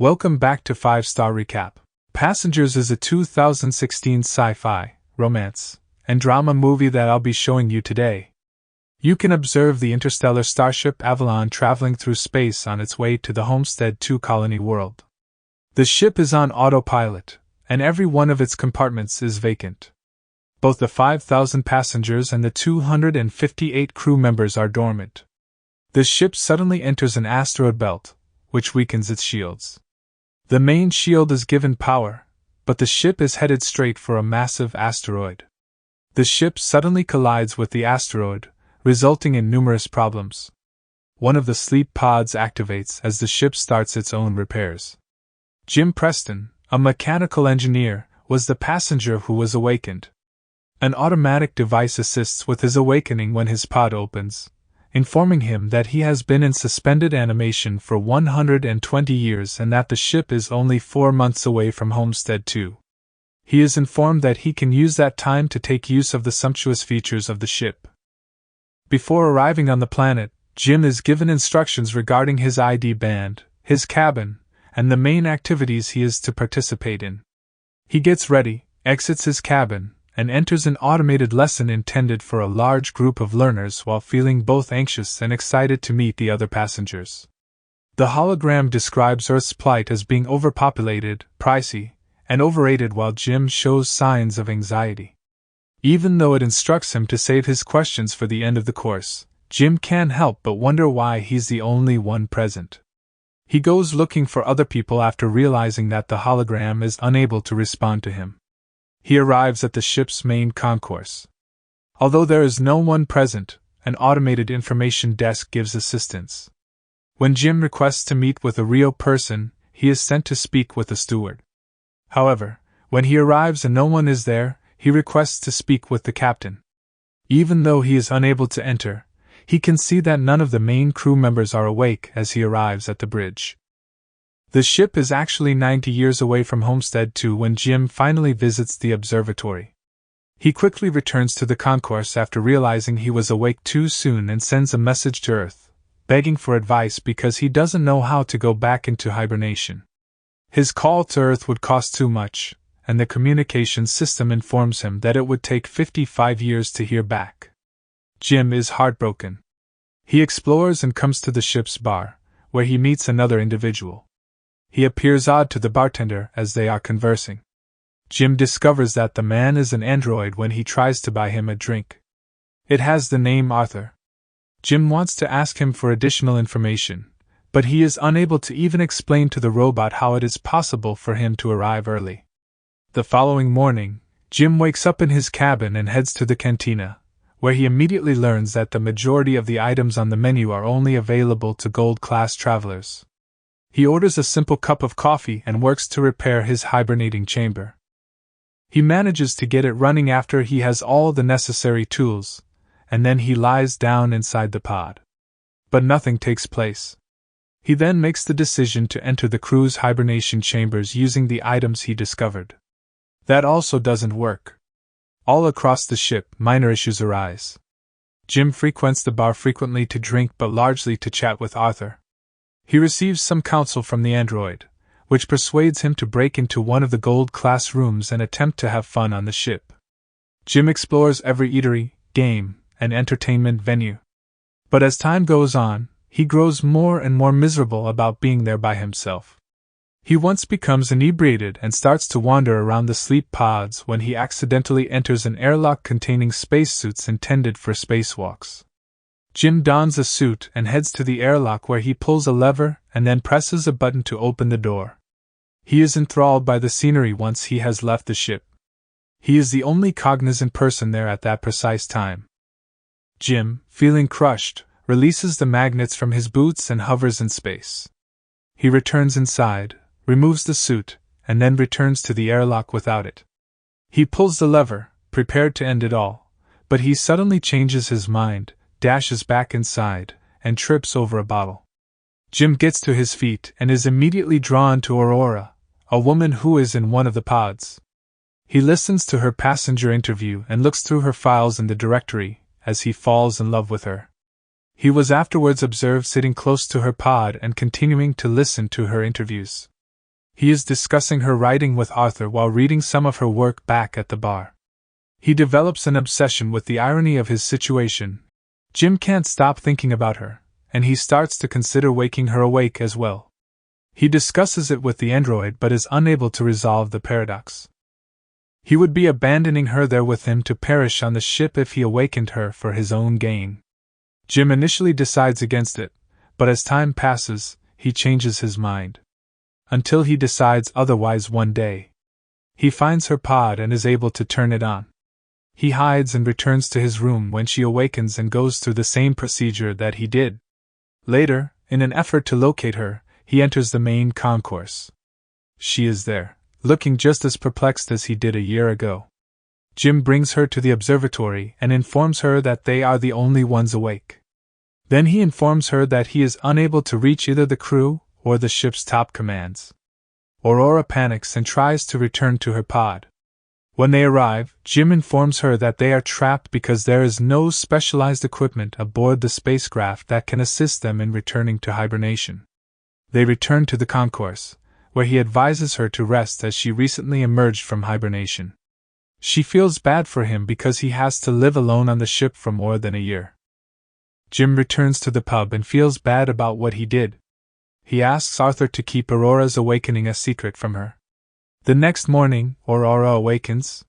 Welcome back to 5-Star Recap. Passengers is a 2016 sci-fi, romance, and drama movie that I'll be showing you today. You can observe the interstellar starship Avalon traveling through space on its way to the Homestead 2 colony world. The ship is on autopilot, and every one of its compartments is vacant. Both the 5,000 passengers and the 258 crew members are dormant. The ship suddenly enters an asteroid belt, which weakens its shields. The main shield is given power, but the ship is headed straight for a massive asteroid. The ship suddenly collides with the asteroid, resulting in numerous problems. One of the sleep pods activates as the ship starts its own repairs. Jim Preston, a mechanical engineer, was the passenger who was awakened. An automatic device assists with his awakening when his pod opens, informing him that he has been in suspended animation for 120 years and that the ship is only 4 months away from Homestead 2. He is informed that he can use that time to take use of the sumptuous features of the ship. Before arriving on the planet, Jim is given instructions regarding his ID band, his cabin, and the main activities he is to participate in. He gets ready, exits his cabin, and enters an automated lesson intended for a large group of learners while feeling both anxious and excited to meet the other passengers. The hologram describes Earth's plight as being overpopulated, pricey, and overrated while Jim shows signs of anxiety. Even though it instructs him to save his questions for the end of the course, Jim can't help but wonder why he's the only one present. He goes looking for other people after realizing that the hologram is unable to respond to him. He arrives at the ship's main concourse. Although there is no one present, an automated information desk gives assistance. When Jim requests to meet with a real person, he is sent to speak with a steward. However, when he arrives and no one is there, he requests to speak with the captain. Even though he is unable to enter, he can see that none of the main crew members are awake as he arrives at the bridge. The ship is actually 90 years away from Homestead 2 when Jim finally visits the observatory. He quickly returns to the concourse after realizing he was awake too soon and sends a message to Earth, begging for advice because he doesn't know how to go back into hibernation. His call to Earth would cost too much, and the communication system informs him that it would take 55 years to hear back. Jim is heartbroken. He explores and comes to the ship's bar, where he meets another individual. He appears odd to the bartender as they are conversing. Jim discovers that the man is an android when he tries to buy him a drink. It has the name Arthur. Jim wants to ask him for additional information, but he is unable to even explain to the robot how it is possible for him to arrive early. The following morning, Jim wakes up in his cabin and heads to the cantina, where he immediately learns that the majority of the items on the menu are only available to gold-class travelers. He orders a simple cup of coffee and works to repair his hibernating chamber. He manages to get it running after he has all the necessary tools, and then he lies down inside the pod. But nothing takes place. He then makes the decision to enter the crew's hibernation chambers using the items he discovered. That also doesn't work. All across the ship, minor issues arise. Jim frequents the bar frequently to drink but largely to chat with Arthur. He receives some counsel from the android, which persuades him to break into one of the gold-class rooms and attempt to have fun on the ship. Jim explores every eatery, game, and entertainment venue. But as time goes on, he grows more and more miserable about being there by himself. He once becomes inebriated and starts to wander around the sleep pods when he accidentally enters an airlock containing spacesuits intended for spacewalks. Jim dons a suit and heads to the airlock where he pulls a lever and then presses a button to open the door. He is enthralled by the scenery once he has left the ship. He is the only cognizant person there at that precise time. Jim, feeling crushed, releases the magnets from his boots and hovers in space. He returns inside, removes the suit, and then returns to the airlock without it. He pulls the lever, prepared to end it all, but he suddenly changes his mind, dashes back inside, and trips over a bottle. Jim gets to his feet and is immediately drawn to Aurora, a woman who is in one of the pods. He listens to her passenger interview and looks through her files in the directory as he falls in love with her. He was afterwards observed sitting close to her pod and continuing to listen to her interviews. He is discussing her writing with Arthur while reading some of her work back at the bar. He develops an obsession with the irony of his situation. Jim can't stop thinking about her, and he starts to consider waking her awake as well. He discusses it with the android but is unable to resolve the paradox. He would be abandoning her there with him to perish on the ship if he awakened her for his own gain. Jim initially decides against it, but as time passes, he changes his mind. Until he decides otherwise one day. He finds her pod and is able to turn it on. He hides and returns to his room when she awakens and goes through the same procedure that he did. Later, in an effort to locate her, he enters the main concourse. She is there, looking just as perplexed as he did a year ago. Jim brings her to the observatory and informs her that they are the only ones awake. Then he informs her that he is unable to reach either the crew or the ship's top commands. Aurora panics and tries to return to her pod. When they arrive, Jim informs her that they are trapped because there is no specialized equipment aboard the spacecraft that can assist them in returning to hibernation. They return to the concourse, where he advises her to rest as she recently emerged from hibernation. She feels bad for him because he has to live alone on the ship for more than a year. Jim returns to the pub and feels bad about what he did. He asks Arthur to keep Aurora's awakening a secret from her. The next morning, Aurora awakens.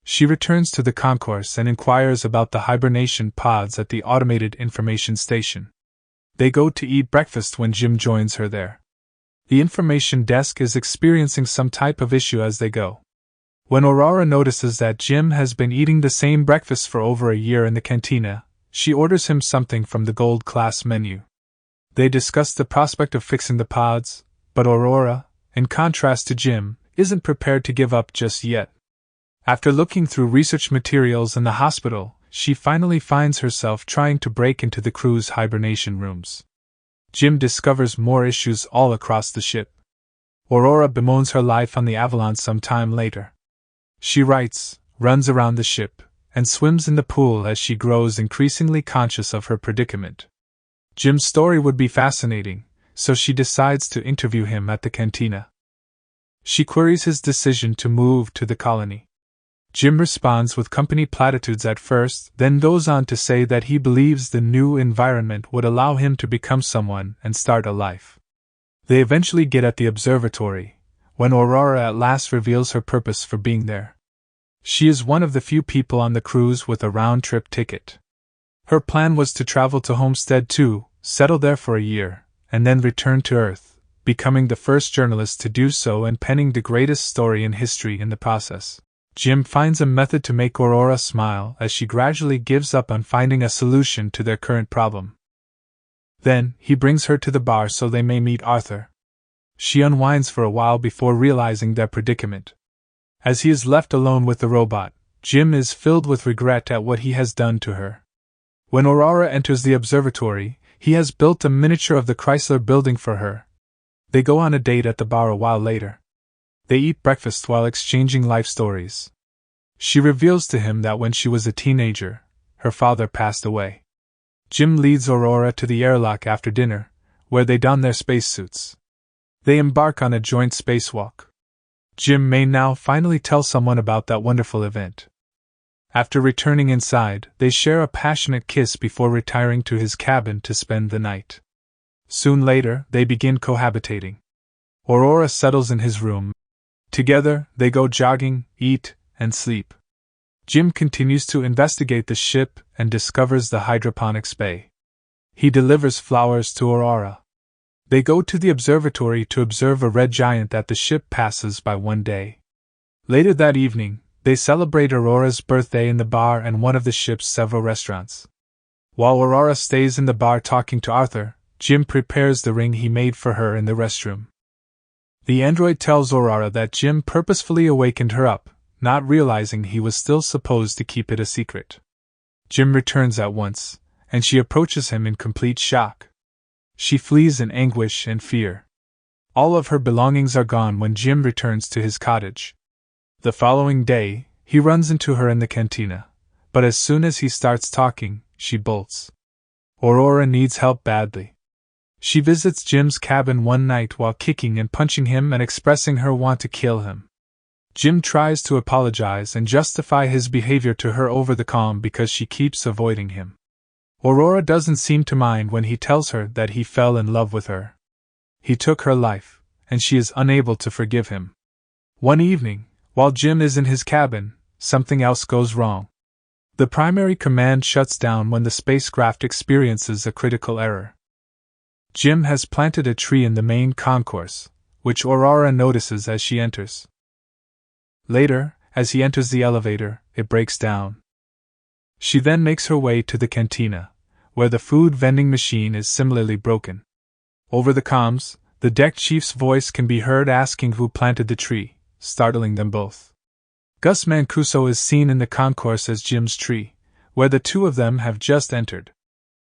She returns to the concourse and inquires about the hibernation pods at the automated information station. They go to eat breakfast when Jim joins her there. The information desk is experiencing some type of issue as they go. When Aurora notices that Jim has been eating the same breakfast for over a year in the cantina, she orders him something from the gold class menu. They discuss the prospect of fixing the pods, but Aurora, in contrast to Jim, isn't prepared to give up just yet. After looking through research materials in the hospital, she finally finds herself trying to break into the crew's hibernation rooms. Jim discovers more issues all across the ship. Aurora bemoans her life on the Avalon some time later. She writes, runs around the ship, and swims in the pool as she grows increasingly conscious of her predicament. Jim's story would be fascinating, so she decides to interview him at the cantina. She queries his decision to move to the colony. Jim responds with company platitudes at first, then goes on to say that he believes the new environment would allow him to become someone and start a life. They eventually get at the observatory, when Aurora at last reveals her purpose for being there. She is one of the few people on the cruise with a round-trip ticket. Her plan was to travel to Homestead 2, settle there for a year, and then return to Earth, becoming the first journalist to do so and penning the greatest story in history in the process. Jim finds a method to make Aurora smile as she gradually gives up on finding a solution to their current problem. Then, he brings her to the bar so they may meet Arthur. She unwinds for a while before realizing their predicament. As he is left alone with the robot, Jim is filled with regret at what he has done to her. When Aurora enters the observatory, he has built a miniature of the Chrysler building for her. They go on a date at the bar a while later. They eat breakfast while exchanging life stories. She reveals to him that when she was a teenager, her father passed away. Jim leads Aurora to the airlock after dinner, where they don their spacesuits. They embark on a joint spacewalk. Jim may now finally tell someone about that wonderful event. After returning inside, they share a passionate kiss before retiring to his cabin to spend the night. Soon later, they begin cohabitating. Aurora settles in his room. Together, they go jogging, eat, and sleep. Jim continues to investigate the ship and discovers the hydroponics bay. He delivers flowers to Aurora. They go to the observatory to observe a red giant that the ship passes by one day. Later that evening, they celebrate Aurora's birthday in the bar and one of the ship's several restaurants. While Aurora stays in the bar talking to Arthur, Jim prepares the ring he made for her in the restroom. The android tells Aurora that Jim purposefully awakened her up, not realizing he was still supposed to keep it a secret. Jim returns at once, and she approaches him in complete shock. She flees in anguish and fear. All of her belongings are gone when Jim returns to his cottage. The following day, he runs into her in the cantina, but as soon as he starts talking, she bolts. Aurora needs help badly. She visits Jim's cabin one night while kicking and punching him and expressing her want to kill him. Jim tries to apologize and justify his behavior to her over the calm because she keeps avoiding him. Aurora doesn't seem to mind when he tells her that he fell in love with her. He took her life, and she is unable to forgive him. One evening, while Jim is in his cabin, something else goes wrong. The primary command shuts down when the spacecraft experiences a critical error. Jim has planted a tree in the main concourse, which Aurora notices as she enters. Later, as he enters the elevator, it breaks down. She then makes her way to the cantina, where the food vending machine is similarly broken. Over the comms, the deck chief's voice can be heard asking who planted the tree, startling them both. Gus Mancuso is seen in the concourse as Jim's tree, where the two of them have just entered.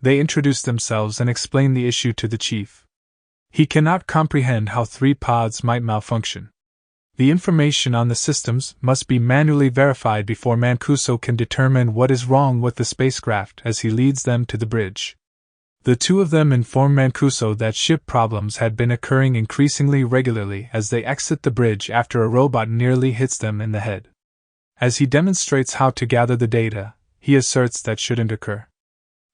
They introduce themselves and explain the issue to the chief. He cannot comprehend how 3 pods might malfunction. The information on the systems must be manually verified before Mancuso can determine what is wrong with the spacecraft as he leads them to the bridge. The two of them inform Mancuso that ship problems had been occurring increasingly regularly as they exit the bridge after a robot nearly hits them in the head. As he demonstrates how to gather the data, he asserts that shouldn't occur.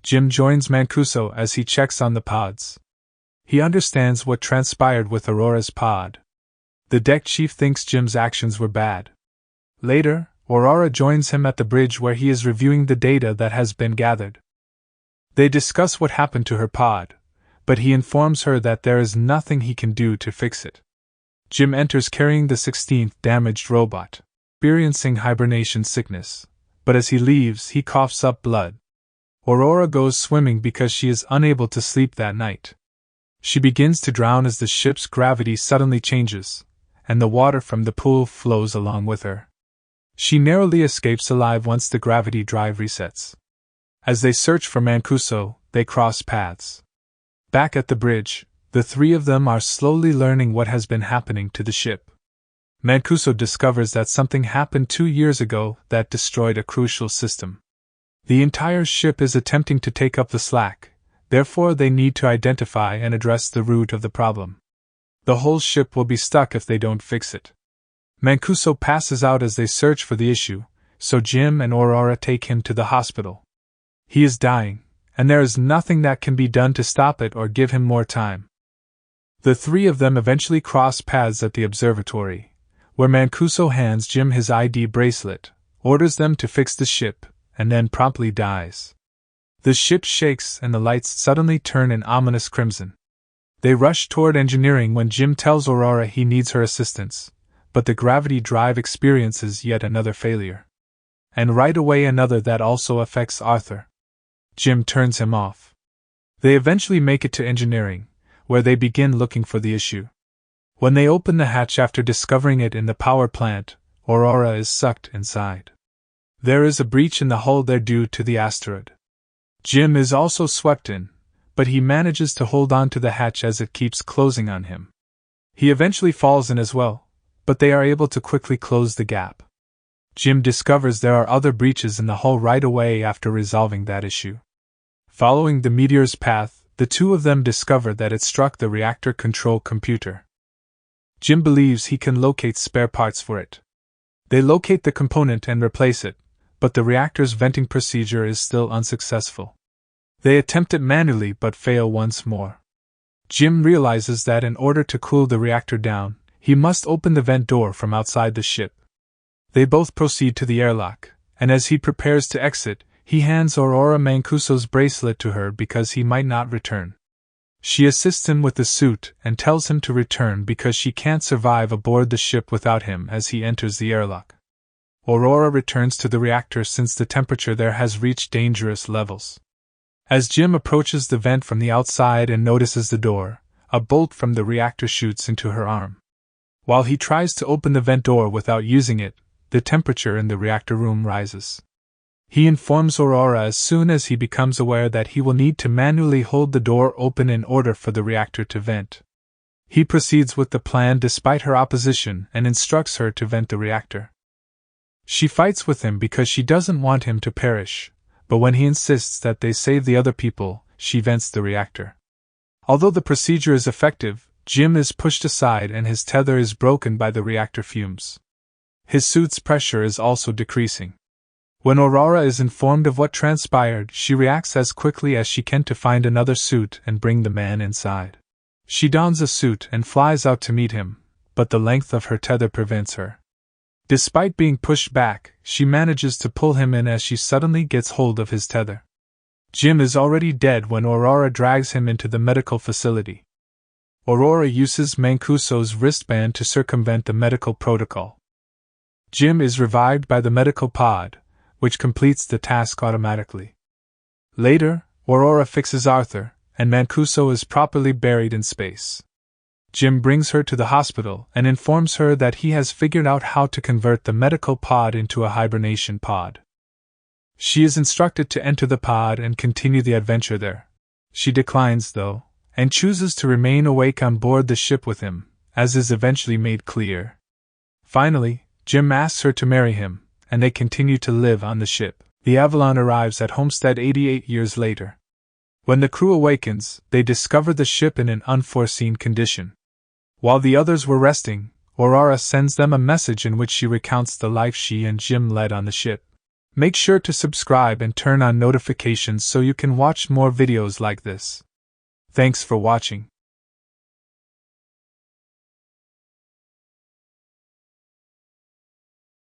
Jim joins Mancuso as he checks on the pods. He understands what transpired with Aurora's pod. The deck chief thinks Jim's actions were bad. Later, Aurora joins him at the bridge where he is reviewing the data that has been gathered. They discuss what happened to her pod, but he informs her that there is nothing he can do to fix it. Jim enters carrying the 16th damaged robot, experiencing hibernation sickness, but as he leaves, he coughs up blood. Aurora goes swimming because she is unable to sleep that night. She begins to drown as the ship's gravity suddenly changes, and the water from the pool flows along with her. She narrowly escapes alive once the gravity drive resets. As they search for Mancuso, they cross paths. Back at the bridge, the three of them are slowly learning what has been happening to the ship. Mancuso discovers that something happened 2 years ago that destroyed a crucial system. The entire ship is attempting to take up the slack, therefore they need to identify and address the root of the problem. The whole ship will be stuck if they don't fix it. Mancuso passes out as they search for the issue, so Jim and Aurora take him to the hospital. He is dying, and there is nothing that can be done to stop it or give him more time. The three of them eventually cross paths at the observatory, where Mancuso hands Jim his ID bracelet, orders them to fix the ship, and then promptly dies. The ship shakes and the lights suddenly turn an ominous crimson. They rush toward engineering when Jim tells Aurora he needs her assistance, but the gravity drive experiences yet another failure. And right away another that also affects Arthur. Jim turns him off. They eventually make it to engineering, where they begin looking for the issue. When they open the hatch after discovering it in the power plant, Aurora is sucked inside. There is a breach in the hull there due to the asteroid. Jim is also swept in, but he manages to hold on to the hatch as it keeps closing on him. He eventually falls in as well, but they are able to quickly close the gap. Jim discovers there are other breaches in the hull right away after resolving that issue. Following the meteor's path, the two of them discover that it struck the reactor control computer. Jim believes he can locate spare parts for it. They locate the component and replace it, but the reactor's venting procedure is still unsuccessful. They attempt it manually but fail once more. Jim realizes that in order to cool the reactor down, he must open the vent door from outside the ship. They both proceed to the airlock, and as he prepares to exit, he hands Aurora Mancuso's bracelet to her because he might not return. She assists him with the suit and tells him to return because she can't survive aboard the ship without him as he enters the airlock. Aurora returns to the reactor since the temperature there has reached dangerous levels. As Jim approaches the vent from the outside and notices the door, a bolt from the reactor shoots into her arm. While he tries to open the vent door without using it, the temperature in the reactor room rises. He informs Aurora as soon as he becomes aware that he will need to manually hold the door open in order for the reactor to vent. He proceeds with the plan despite her opposition and instructs her to vent the reactor. She fights with him because she doesn't want him to perish, but when he insists that they save the other people, she vents the reactor. Although the procedure is effective, Jim is pushed aside and his tether is broken by the reactor fumes. His suit's pressure is also decreasing. When Aurora is informed of what transpired, she reacts as quickly as she can to find another suit and bring the man inside. She dons a suit and flies out to meet him, but the length of her tether prevents her. Despite being pushed back, she manages to pull him in as she suddenly gets hold of his tether. Jim is already dead when Aurora drags him into the medical facility. Aurora uses Mancuso's wristband to circumvent the medical protocol. Jim is revived by the medical pod, which completes the task automatically. Later, Aurora fixes Arthur, and Mancuso is properly buried in space. Jim brings her to the hospital and informs her that he has figured out how to convert the medical pod into a hibernation pod. She is instructed to enter the pod and continue the adventure there. She declines, though, and chooses to remain awake on board the ship with him, as is eventually made clear. Finally, Jim asks her to marry him, and they continue to live on the ship. The Avalon arrives at Homestead 88 years later. When the crew awakens, they discover the ship in an unforeseen condition. While the others were resting, Aurora sends them a message in which she recounts the life she and Jim led on the ship. Make sure to subscribe and turn on notifications so you can watch more videos like this. Thanks for watching.